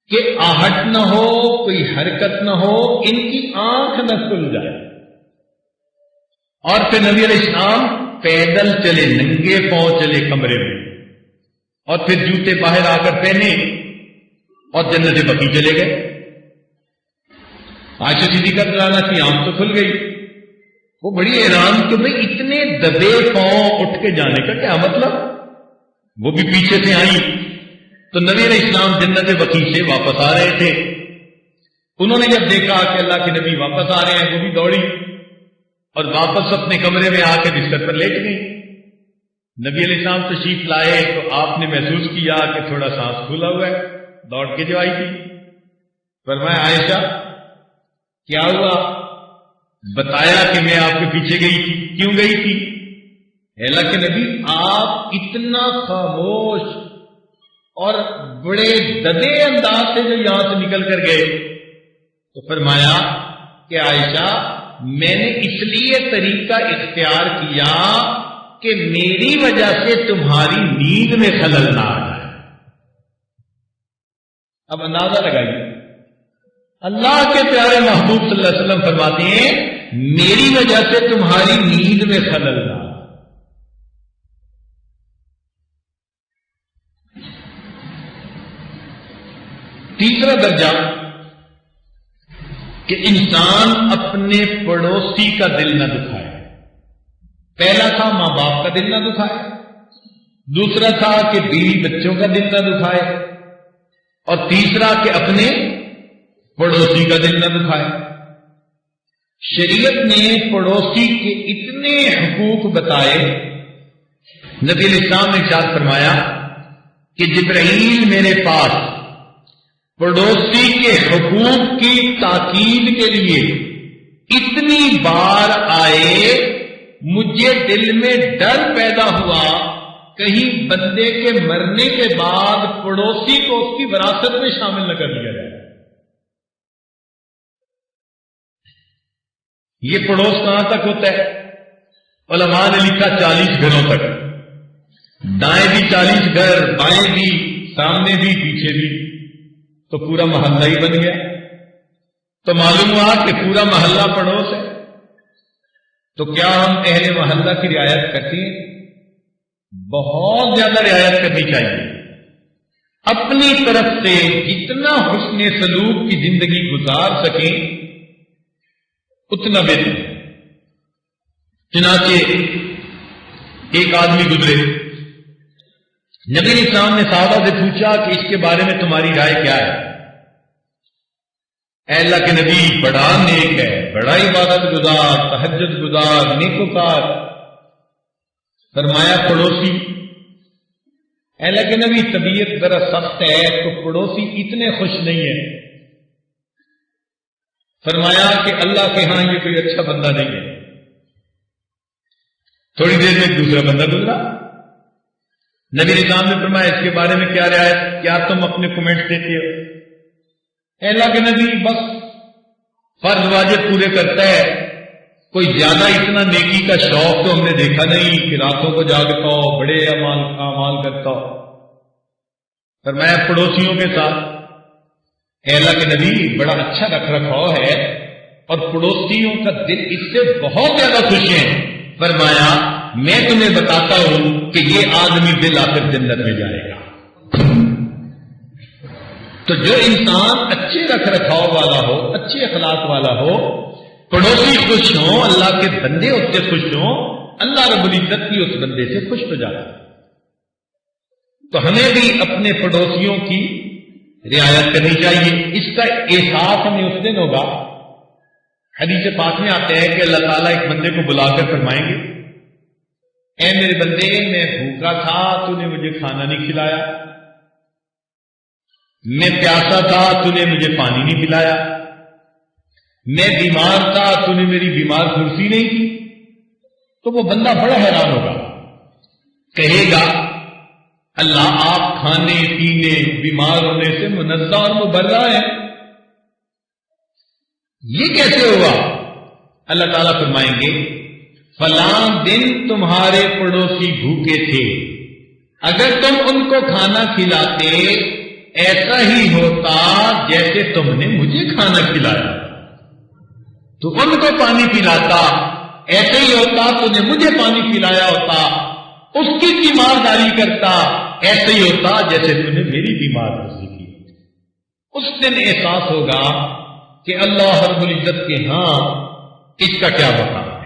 کہ آہٹ نہ ہو، کوئی حرکت نہ ہو، ان کی آنکھ نہ کھل جائے. اور پھر نبی علیہ السلام پیدل چلے، ننگے پاؤں چلے کمرے میں، اور پھر جوتے باہر آ کر پہنے اور جنت بقیع چلے گئے. عائشہ صدیقہ رضی اللہ عنہا کی آنکھ تو کھل گئی. وہ بڑی حیران کہ بھئی اتنے دبے پاؤں اٹھ کے جانے کا کیا مطلب؟ وہ بھی پیچھے سے آئی تو نبی علیہ السلام جنت بقیع سے واپس آ رہے تھے. انہوں نے جب دیکھا کہ اللہ کے نبی واپس آ رہے ہیں، وہ بھی دوڑی اور واپس اپنے کمرے میں آ کے بستر پر لیٹ گئی. نبی علیہ السلام تشریف لائے تو آپ نے محسوس کیا کہ تھوڑا سانس کھلا ہوا ہے. دوڑ کے جو آئی تھی، فرمایا عائشہ کیا ہوا؟ بتایا کہ میں آپ کے پیچھے گئی تھی. کیوں گئی تھی؟ اللہ کے نبی آپ اتنا خاموش اور بڑے دبے انداز سے جو یہاں سے نکل کر گئے. تو فرمایا کہ عائشہ میں نے اس لیے طریقہ اختیار کیا کہ میری وجہ سے تمہاری نیند میں خلل نہ آ جائے. اب اندازہ لگائیے، اللہ کے پیارے محبوب صلی اللہ علیہ وسلم فرماتے ہیں میری وجہ سے تمہاری نیند میں خلل نہ. تیسرا درجہ کہ انسان اپنے پڑوسی کا دل نہ دکھائے. پہلا تھا ماں باپ کا دل نہ دکھائے، دوسرا تھا کہ بیوی بچوں کا دل نہ دکھائے، اور تیسرا کہ اپنے پڑوسی کا دل نہ دکھائے. شریعت نے پڑوسی کے اتنے حقوق بتائے. نبی علیہ السلام نے ارشاد فرمایا کہ جبرائیل میرے پاس پڑوسی کے حقوق کی تاکید کے لیے اتنی بار آئے، مجھے دل میں ڈر پیدا ہوا کہیں بندے کے مرنے کے بعد پڑوسی کو اس کی وراثت میں شامل نہ کر دیا جائے. یہ پڑوس کہاں تک ہوتا ہے؟ علماء نے لکھا 40 گھروں تک. دائیں بھی 40 گھر، بائیں بھی، سامنے بھی، پیچھے بھی، تو پورا محلہ ہی بن گیا. تو معلوم ہوا کہ پورا محلہ پڑوس ہے. تو کیا ہم اہل محلہ کی رعایت کرتے ہیں؟ بہت زیادہ رعایت کرنی چاہیے. اپنی طرف سے جتنا حسن سلوک کی زندگی گزار سکیں اتنا بہتر. چنانچہ ایک آدمی گزرے، نبی علیہ السلام نے صحابہ سے پوچھا کہ اس کے بارے میں تمہاری رائے کیا ہے؟ اے اللہ کے نبی بڑا نیک ہے، بڑا عبادت گزار، تہجد گزار، نیکوکار. فرمایا پڑوسی. اے اللہ کے نبی طبیعت ذرا سخت ہے تو پڑوسی اتنے خوش نہیں ہے. فرمایا کہ اللہ کے ہاں یہ کوئی اچھا بندہ نہیں ہے. تھوڑی دیر میں ایک دوسرا بندہ گزرا. نبی السلام نے فرمایا اس کے بارے میں کیا رعایت، کیا تم اپنے کمنٹ دیتے ہو؟ اے اللہ کے نبی بس فرض واجب پورے کرتا ہے، کوئی زیادہ اتنا نیکی کا شوق تو ہم نے دیکھا نہیں کہ راتوں کو جاگتا ہو، بڑے اعمال کرتا ہو. فرمایا پڑوسیوں کے ساتھ اے اللہ کے نبی بڑا اچھا رکھ رکھاؤ ہے اور پڑوسیوں کا دل اس سے بہت زیادہ خوش ہیں. فرمایا میں تمہیں بتاتا ہوں کہ یہ آدمی دل آخر جنت میں جائے گا. تو جو انسان اچھے رکھ رکھاؤ والا ہو، اچھے اخلاق والا ہو، پڑوسی خوش ہوں، اللہ کے بندے اس سے خوش ہوں، اللہ رب العزت بھی اس بندے سے خوش ہو جاتا. تو ہمیں بھی اپنے پڑوسیوں کی رعایت کرنی چاہیے. اس کا احساس ہمیں اس دن ہوگا، حدیث پاک میں آتے ہیں کہ اللہ تعالیٰ ایک بندے کو بلا کر فرمائیں گے اے میرے بندے میں بھوکا تھا تو نے مجھے کھانا نہیں کھلایا، میں پیاسا تھا تو نے مجھے پانی نہیں پلایا، میں بیمار تھا تو نے میری بیمار کرسی نہیں کی. تو وہ بندہ بڑا حیران ہوگا، کہے گا اللہ آپ کھانے پینے بیمار ہونے سے منزہ اور مبرہ ہے، یہ کیسے ہوا؟ اللہ تعالیٰ فرمائیں گے فلاں دن تمہارے پڑوسی بھوکے تھے، اگر تم ان کو کھانا کھلاتے ایسا ہی ہوتا جیسے تم نے مجھے کھانا کھلایا، تو ان کو پانی پلاتا ایسے ہی ہوتا تو نے مجھے پانی پلایا ہوتا، اس کی تیمارداری کرتا ایسے ہی ہوتا جیسے تم نے میری تیمارداری کی. اس دن احساس ہوگا کہ اللہ رب العزت کے ہاں اس کا کیا مقام ہے.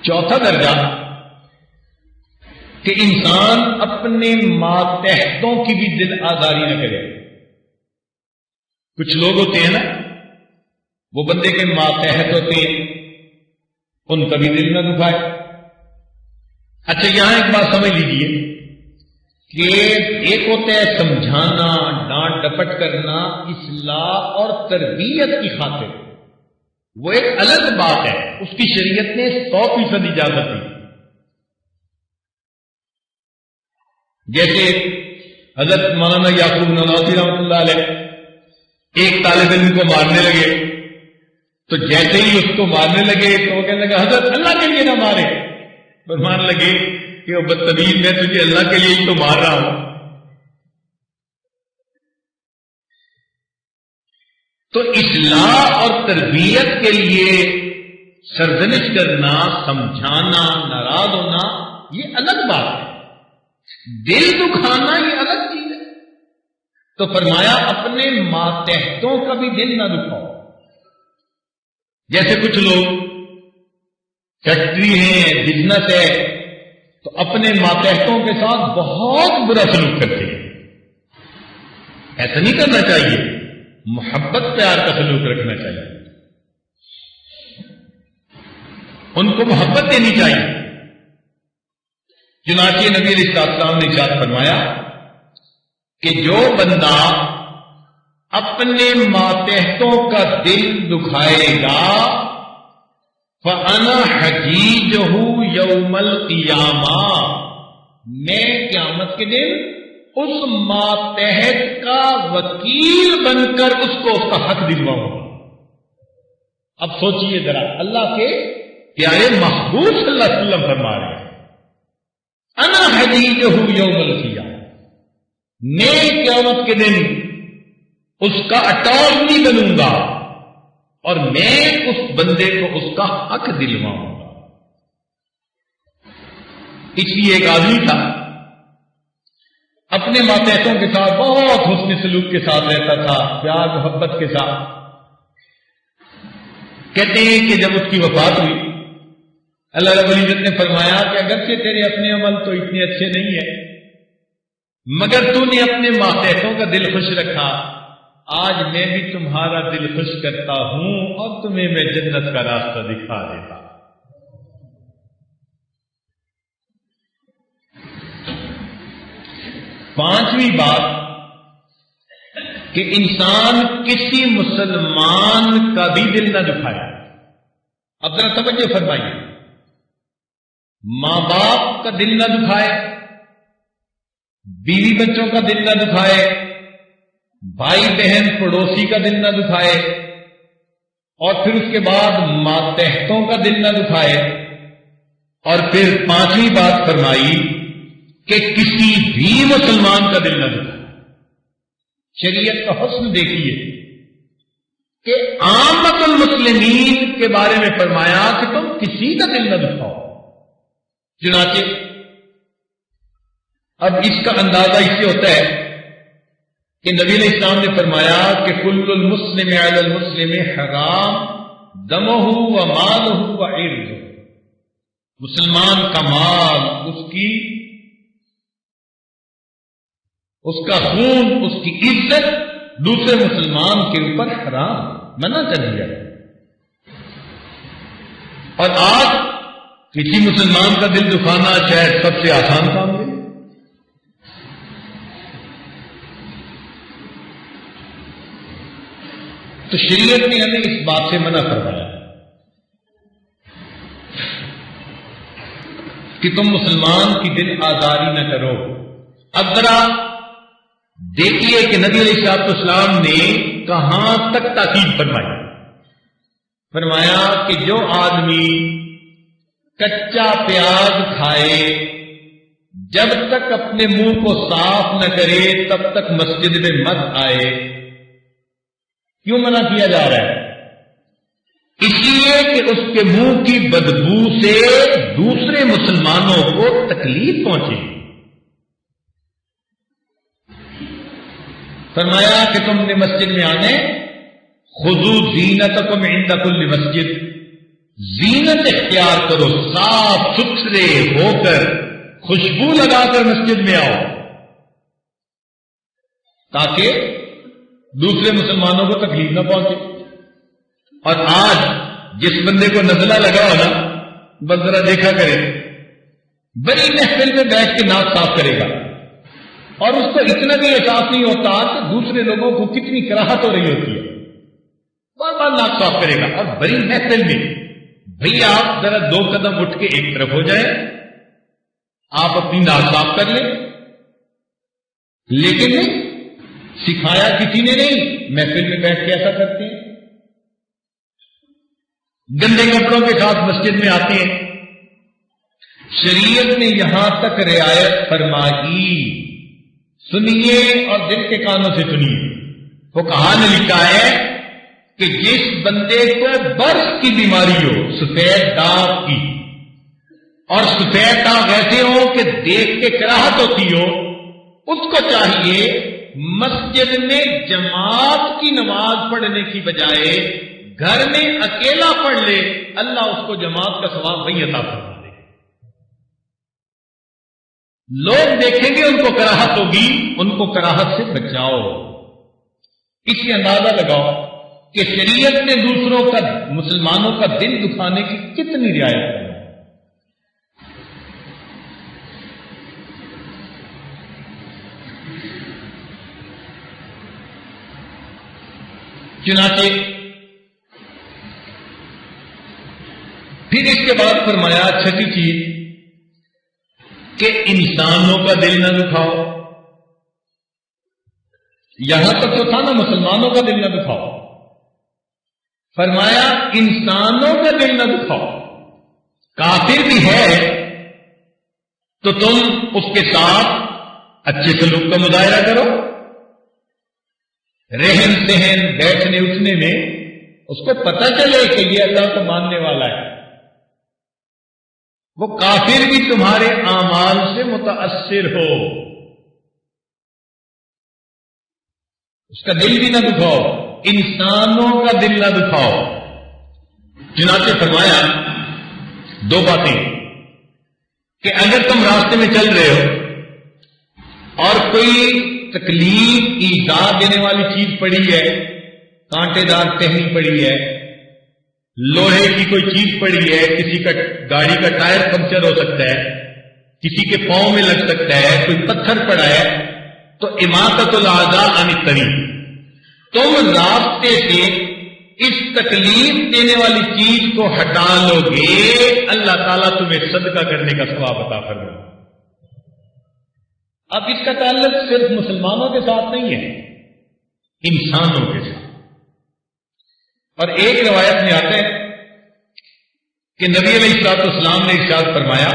چوتھا درجہ کہ انسان اپنے ماتحتوں کی بھی دل آزاری نہ کرے. کچھ لوگ ہوتے ہیں نا، وہ بندے کے ماتحت ہوتے ہیں، ان کا بھی دل نہ دکھائے. اچھا یہاں ایک بات سمجھ لیجئے کہ ایک ہوتا ہے سمجھانا، ڈانٹ ڈپٹ کرنا اصلاح اور تربیت کی خاطر، وہ ایک الگ بات ہے، اس کی شریعت نے 100% اجازت دی. جیسے حضرت مولانا یعقوب نانوتوی رحمۃ اللہ علیہ ایک طالب علم کو مارنے لگے، تو جیسے ہی اس کو مارنے لگے تو وہ کہنے لگا حضرت اللہ کے لیے نہ مارے، فرمان لگے کہ وہ بدتمیز میں تجھے اللہ کے لیے ہی تو مار رہا ہوں. تو اصلاح اور تربیت کے لیے سرزنش کرنا، سمجھانا، ناراض ہونا یہ الگ بات ہے، دل دکھانا یہ الگ چیز ہے. تو فرمایا اپنے ماتحتوں کا بھی دل نہ دکھاؤ. جیسے کچھ لوگ فیکٹری ہے، بزنس ہے، تو اپنے ماتحتوں کے ساتھ بہت برا سلوک کرتے ہیں. ایسا نہیں کرنا چاہیے، محبت پیار کا سلوک رکھنا چاہیے، ان کو محبت دینی چاہیے. چنانچہ نبی علیہ السلام نے ارشاد فرمایا کہ جو بندہ اپنے ماتحتوں کا دل دکھائے گا فَأَنَا حَجِيجُهُ يَوْمَ الْقِيَامَةِ، میں قیامت کے دن اس ماتحت کا وکیل بن کر اس کو اس کا حق دلواؤں گا. اب سوچئے ذرا، اللہ کے پیارے محبوب صلی اللہ علیہ وسلم فرما رہے ہیں انا حجیجہ یوم القیامہ، میں قیامت کے دن اس کا اٹارنی بنوں گا اور میں اس بندے کو اس کا حق دلواؤں گا. اس لیے ایک آدمی تھا، اپنے ماتحتوں کے ساتھ بہت حسن سلوک کے ساتھ رہتا تھا، پیار محبت کے ساتھ. کہتے ہیں کہ جب اس کی وفات ہوئی، اللہ رب العزت نے فرمایا کہ اگرچہ تیرے اپنے عمل تو اتنے اچھے نہیں ہیں، مگر تو نے اپنے ماتحتوں کا دل خوش رکھا، آج میں بھی تمہارا دل خوش کرتا ہوں اور تمہیں میں جنت کا راستہ دکھا دیتا. پانچویں بات کہ انسان کسی مسلمان کا بھی دل نہ دکھائے. اب ذرا توجہ فرمائیے، ماں باپ کا دل نہ دکھائے، بیوی بچوں کا دل نہ دکھائے، بھائی بہن پڑوسی کا دل نہ دکھائے، اور پھر اس کے بعد ماتحتوں کا دل نہ دکھائے، اور پھر پانچویں بات فرمائی کہ کسی بھی مسلمان کا دل نہ دکھائے. شریعت کا حسن دیکھیے کہ عامت المسلمین کے بارے میں فرمایا کہ تم کسی کا دل نہ دکھاؤ. چنانچہ اب اس کا اندازہ اس سے ہوتا ہے کہ نبی علیہ السلام نے فرمایا کہ کل المسلم علی المسلم حرام دمہ و مالہ و عرضہ، مسلمان کا مال، اس کا خون، اس کی عزت دوسرے مسلمان کے اوپر حرام، منع کر دیا. اور آج کسی مسلمان کا دل دکھانا شاید سب سے آسان کام ہے. تو شریعت نے ہمیں اس بات سے منع کروایا کہ تم مسلمان کی دل آزاری نہ کرو. اب ذرا دیکھیے کہ نبی علیہ الصلوۃ والسلام نے کہاں تک تاکید فرمائی. فرمایا کہ جو آدمی کچا پیاز کھائے جب تک اپنے منہ کو صاف نہ کرے تب تک مسجد میں مت آئے. کیوں منع کیا جا رہا ہے؟ اس لیے کہ اس کے منہ کی بدبو سے دوسرے مسلمانوں کو تکلیف پہنچے. فرمایا کہ تم نے مسجد میں آنے خذوا زینتکم عند کل مسجد، زینت اختیار کرو، صاف ستھرے ہو کر خوشبو لگا کر مسجد میں آؤ تاکہ دوسرے مسلمانوں کو تکلیف نہ پہنچے. اور آج جس بندے کو نزلہ لگا ہو نا، بس ذرا دیکھا کرے، بڑی محفل میں بیٹھ کے ناک صاف کرے گا اور اس کو اتنا بھی احساس نہیں ہوتا کہ دوسرے لوگوں کو کتنی کراہت ہو رہی ہوتی ہے. بار بار ناک صاف کرے گا اور بڑی محفل میں بھئی آپ ذرا 2 قدم اٹھ کے ایک طرف ہو جائیں، آپ اپنی ناک صاف کر لیں. لیکن نہیں، سکھایا کسی نے نہیں، محفل میں بیٹھ کے ایسا کرتے ہیں. گندے کپڑوں کے ساتھ مسجد میں آتے ہیں. شریعت نے یہاں تک رعایت فرمائی. سنیے اور دل کے کانوں سے سنیے. فقہا نے لکھا ہے کہ جس بندے کو برس کی بیماری ہو، سفید داغ کی، اور سفید داغ ایسے ہو کہ دیکھ کے کراہت ہوتی ہو، اس کو چاہیے مسجد میں جماعت کی نماز پڑھنے کی بجائے گھر میں اکیلا پڑھ لے، اللہ اس کو جماعت کا ثواب وہی عطا فرما دے. لوگ دیکھیں گے، ان کو کراہت ہوگی، ان کو کراہت سے بچاؤ. اس سے اندازہ لگاؤ کہ شریعت نے دوسروں کا، مسلمانوں کا دل دکھانے کی کتنی رعایت کی. چنانچہ پھر اس کے بعد فرمایا چھٹی چیز کہ انسانوں کا دل نہ دکھاؤ. یہاں تک تو تھا نا مسلمانوں کا دل نہ دکھاؤ، فرمایا انسانوں کا دل نہ دکھاؤ. کافر بھی ہے تو تم اس کے ساتھ اچھے سلوک کا مظاہرہ کرو. رہن سہن بیٹھنے اٹھنے میں اس کو پتہ چلے کہ یہ اللہ کو ماننے والا ہے. وہ کافر بھی تمہارے اعمال سے متاثر ہو، اس کا دل بھی نہ دکھاؤ، انسانوں کا دل نہ دکھاؤ. چنانچہ فرمایا 2 باتیں کہ اگر تم راستے میں چل رہے ہو اور کوئی تکلیف ایذا دینے والی چیز پڑی ہے، کانٹے دار ٹہنی پڑی ہے، لوہے کی کوئی چیز پڑی ہے، کسی کا گاڑی کا ٹائر پنکچر ہو سکتا ہے، کسی کے پاؤں میں لگ سکتا ہے، کوئی پتھر پڑا ہے، تو اماطۃ الاذى عن الطریق، تم راستے سے اس تکلیف دینے والی چیز کو ہٹا لو گے، اللہ تعالیٰ تمہیں صدقہ کرنے کا ثواب عطا فرمائے. اب اس کا تعلق صرف مسلمانوں کے ساتھ نہیں ہے، انسانوں کے ساتھ. اور ایک روایت میں آتا ہے کہ نبی علیہ الصلوۃ والسلام نے ارشاد فرمایا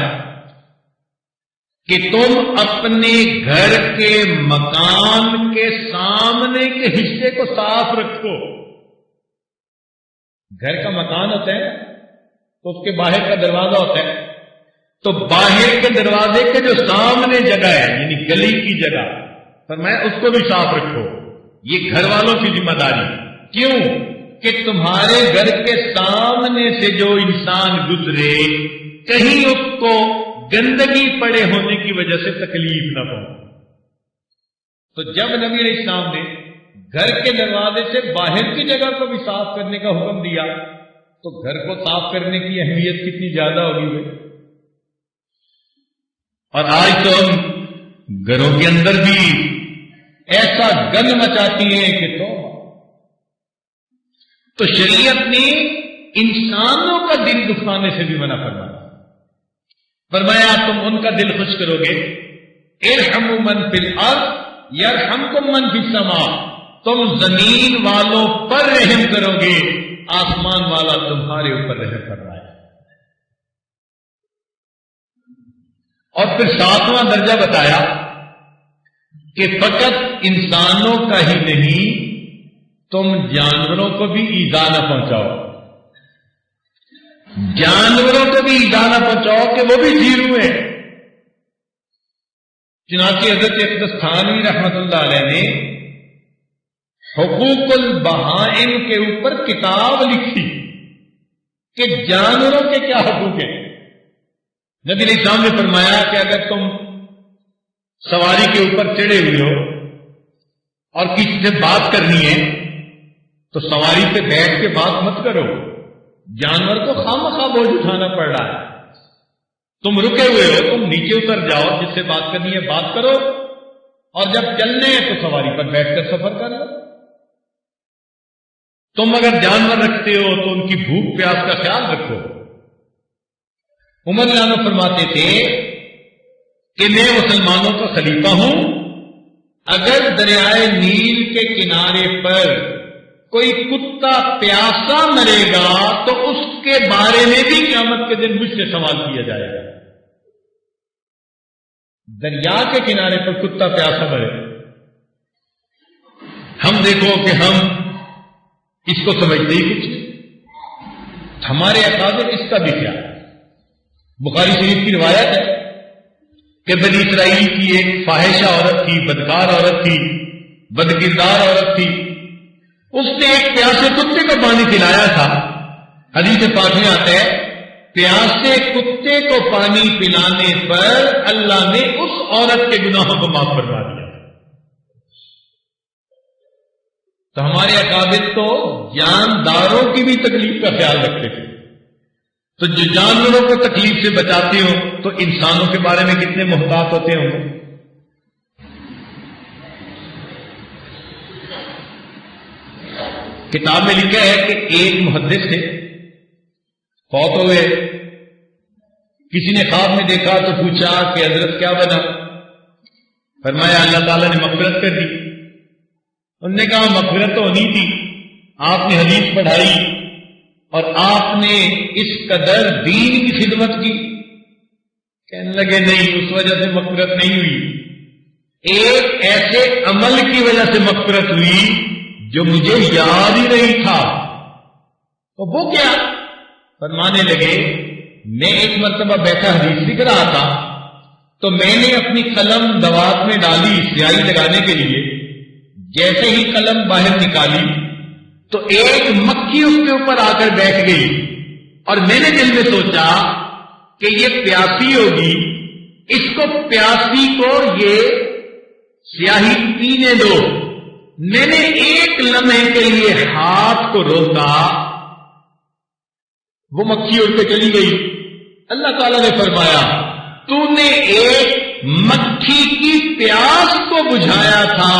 کہ تم اپنے گھر کے مکان کے سامنے کے حصے کو صاف رکھو. گھر کا مکان ہوتا ہے تو اس کے باہر کا دروازہ ہوتا ہے، تو باہر کے دروازے کے جو سامنے جگہ ہے یعنی گلی کی جگہ، فرمایا اس کو بھی صاف رکھو. یہ گھر والوں کی ذمہ داری. کیوں؟ کہ تمہارے گھر کے سامنے سے جو انسان گزرے کہیں اس کو گندگی پڑے ہونے کی وجہ سے تکلیف نہ پہنچے. تو جب نبی علیہ السلام نے گھر کے دروازے سے باہر کی جگہ کو بھی صاف کرنے کا حکم دیا تو گھر کو صاف کرنے کی اہمیت کتنی زیادہ ہوگی بھائی. اور آج تو ہم گھروں کے اندر بھی ایسا گند مچاتی ہیں کہ تو شریعت نے انسانوں کا دل دکھانے سے بھی منع فرمایا تم ان کا دل خوش کرو گے. ارحموا من فی الارض یرحمکم من فی السماء. تم زمین والوں پر رحم کرو گے، آسمان والا تمہارے اوپر رحم کر رہا ہے. اور پھر 7واں درجہ بتایا کہ فقط انسانوں کا ہی نہیں، تم جانوروں کو بھی ایذا نہ پہنچاؤ. جانوروں کو بھی ایذا نہ پہنچاؤ کہ وہ بھی جی ہوئے. چنانچہ حضرت اقدس تھانوی رحمت اللہ علیہ نے حقوق البہائم کے اوپر کتاب لکھی کہ جانوروں کے کیا حقوق ہیں. نبی علیہ السلام نے فرمایا کہ اگر تم سواری کے اوپر چڑھے ہوئے ہو اور کسی سے بات کرنی ہے تو سواری پہ بیٹھ کے بات مت کرو. جانور کو خامخواہ بوجھ اٹھانا پڑ رہا ہے. تم رکے ہوئے ہو، تم نیچے اتر جاؤ، جس سے بات کرنی ہے بات کرو، اور جب چلنے ہیں تو سواری پر بیٹھ کر سفر کر لو. تم اگر جانور رکھتے ہو تو ان کی بھوک پیاس کا خیال رکھو. عمر عنہ فرماتے تھے کہ میں مسلمانوں کا خلیفہ ہوں، اگر دریائے نیل کے کنارے پر کوئی کتا پیاسا مرے گا تو اس کے بارے میں بھی قیامت کے دن مجھ سے سوال کیا جائے گا. دریا کے کنارے پر کتا پیاسا مرے، ہم دیکھو کہ ہم اس کو سمجھتے ہی کچھ نہیں. ہمارے اکابر اس کا بھی کیا. بخاری شریف کی روایت ہے کہ بنی اسرائیل کی ایک فاحشہ عورت تھی، بدکار عورت تھی، بدکردار عورت تھی. اس نے ایک پیاسے کتے کو پانی پلایا تھا. حدیث پاک میں آتا ہے پیاسے کتے کو پانی پلانے پر اللہ نے اس عورت کے گناہوں کو معاف فرما دیا. تو ہمارے اکابر تو جانداروں کی بھی تکلیف کا خیال رکھتے تھے. تو جو جانوروں کو تکلیف سے بچاتے ہو تو انسانوں کے بارے میں کتنے محتاط ہوتے ہوں گے. کتاب میں لکھا ہے کہ ایک محدث تھے، فوت ہوئے. کسی نے خواب میں دیکھا تو پوچھا کہ حضرت کیا بنا؟ فرمایا اللہ تعالیٰ نے مغفرت کر دی. انہوں نے کہا مغفرت تو ہونی تھی، آپ نے حدیث پڑھائی اور آپ نے اس قدر دین کی خدمت کی. کہنے لگے نہیں، اس وجہ سے مغفرت نہیں ہوئی، ایک ایسے عمل کی وجہ سے مغفرت ہوئی جو مجھے یاد ہی نہیں تھا. تو وہ کیا؟ فرمانے لگے میں ایک مرتبہ بیٹھا حدیث لکھ رہا تھا تو میں نے اپنی قلم دوات میں ڈالی سیاہی لگانے کے لیے. جیسے ہی قلم باہر نکالی تو ایک مکھی اس کے اوپر آ کر بیٹھ گئی اور میں نے دل میں سوچا کہ یہ پیاسی ہوگی، اس کو پیاسی کو یہ سیاہی پینے دو. میں نے ایک لمحے کے لیے ہاتھ کو روکا، وہ مکھی اڑ کے چلی گئی. اللہ تعالیٰ نے فرمایا تو نے ایک مکھی کی پیاس کو بجھایا تھا،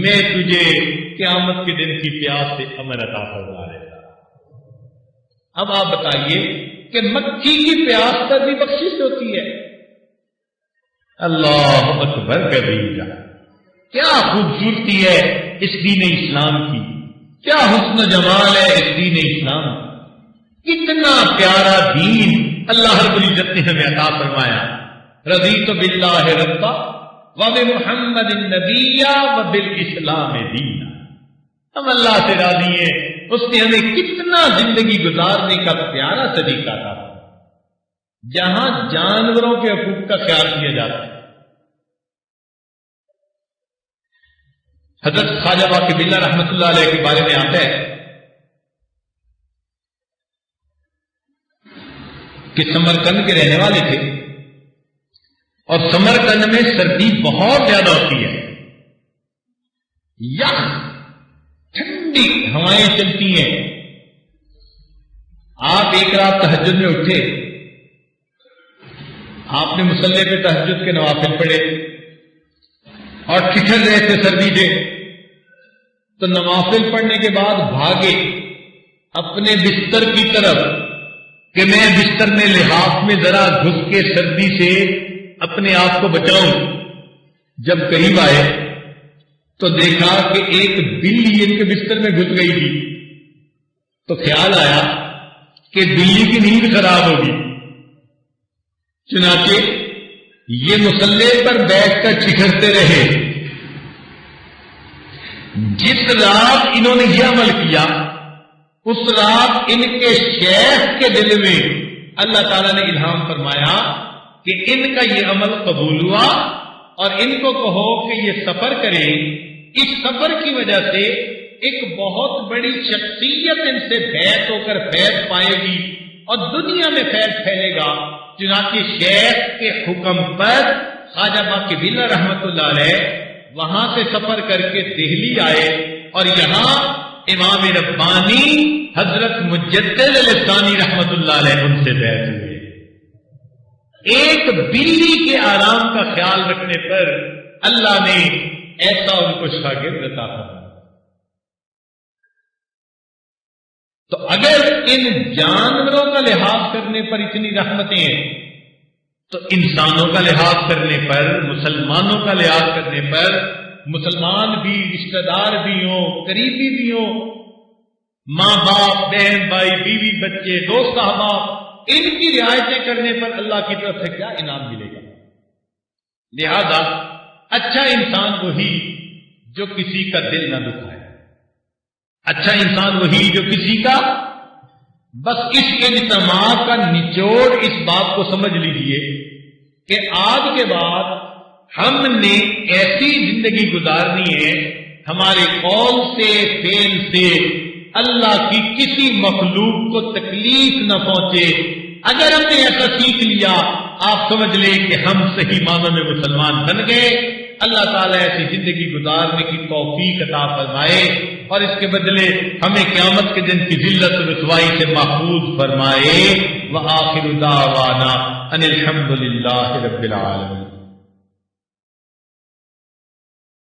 میں تجھے قیامت کے دن کی پیاس سے امن عطا فرما دیتا. اب آپ بتائیے کہ مکھی کی پیاس پر بھی بخشش ہوتی ہے. اللہ اکبر کبیرہ. کیا خوبصورتی ہے اس دین اسلام کی، کیا حسن و جمال ہے اس دین اسلام کی. کتنا پیارا دین اللہ رب العزت نے ہمیں عطا فرمایا. رضیت باللہ ربا وبمحمد النبی وبالاسلام دینا. ہم اللہ سے راضی ہیں، اس نے ہمیں کتنا زندگی گزارنے کا پیارا طریقہ تھا جہاں جانوروں کے حقوق کا خیال کیا جاتا ہے. حضرت خواجہ واقف اللہ رحمۃ اللہ علیہ کے بارے میں آتا ہے کہ سمرقند کے رہنے والے تھے اور سمرقند میں سردی بہت زیادہ ہوتی ہے، یخ ٹھنڈی ہوائیں چلتی ہیں. ایک رات تہجد میں اٹھے، آپ نے مصلی پہ تہجد کے نوافل پڑھے اور ٹھٹھر رہے تھے سردی سے، تو نوافل پڑھنے کے بعد بھاگے اپنے بستر کی طرف کہ میں بستر میں لحاف میں ذرا گھس کے سردی سے اپنے آپ کو بچاؤں۔ جب قریب آئے تو دیکھا کہ ایک بلی ان کے بستر میں گھس گئی تھی، تو خیال آیا کہ بلی کی نیند خراب ہوگی، چنانچہ یہ مصلی پر بیٹھ کر ٹھٹھرتے رہے۔ جس رات انہوں نے یہ عمل کیا، اس رات ان کے شیخ کے دل میں اللہ تعالیٰ نے الہام فرمایا کہ ان کا یہ عمل قبول ہوا اور ان کو کہو کہ یہ سفر کریں، اس سفر کی وجہ سے ایک بہت بڑی شخصیت ان سے بیعت ہو کر فیض پائے گی اور دنیا میں فیض پھیلے گا۔ چنانچہ شیخ کے حکم پر خواجہ باقی بلّہ رحمت اللہ علیہ وہاں سے سفر کر کے دہلی آئے اور یہاں امام ربانی حضرت مجدد لسانی رحمت اللہ علیہ ان سے بیعت ہوئے۔ ایک بلی کے آرام کا خیال رکھنے پر اللہ نے ایسا ان کو شاگرد عطا فرمایا۔ تو اگر ان جانوروں کا لحاظ کرنے پر اتنی رحمتیں ہیں تو انسانوں کا لحاظ کرنے پر، مسلمانوں کا لحاظ کرنے پر، مسلمان بھی، رشتہ دار بھی ہوں، قریبی بھی ہوں، ماں باپ، بہن بھائی، بیوی بچے، دوست احباب، ان کی رعایتیں کرنے پر اللہ کی طرف سے کیا انعام ملے گا۔ لہذا اچھا انسان وہی جو کسی کا دل نہ دکھائے، اچھا انسان وہی جو کسی کا، بس اس اجتماع کا نچوڑ اس بات کو سمجھ لیجئے کہ آج کے بعد ہم نے ایسی زندگی گزارنی ہے ہمارے قول سے، فعل سے اللہ کی کسی مخلوق کو تکلیف نہ پہنچے۔ اگر ہم نے ایسا سیکھ لیا، آپ سمجھ لیں کہ ہم صحیح معنوں میں مسلمان بن گئے۔ اللہ تعالیٰ ایسی زندگی گزارنے کی توفیق عطا فرمائے اور اس کے بدلے ہمیں قیامت کے دن کی ذلت و رسوائی سے محفوظ فرمائے۔ وآخر دعوانا ان الحمد للہ رب العالمین۔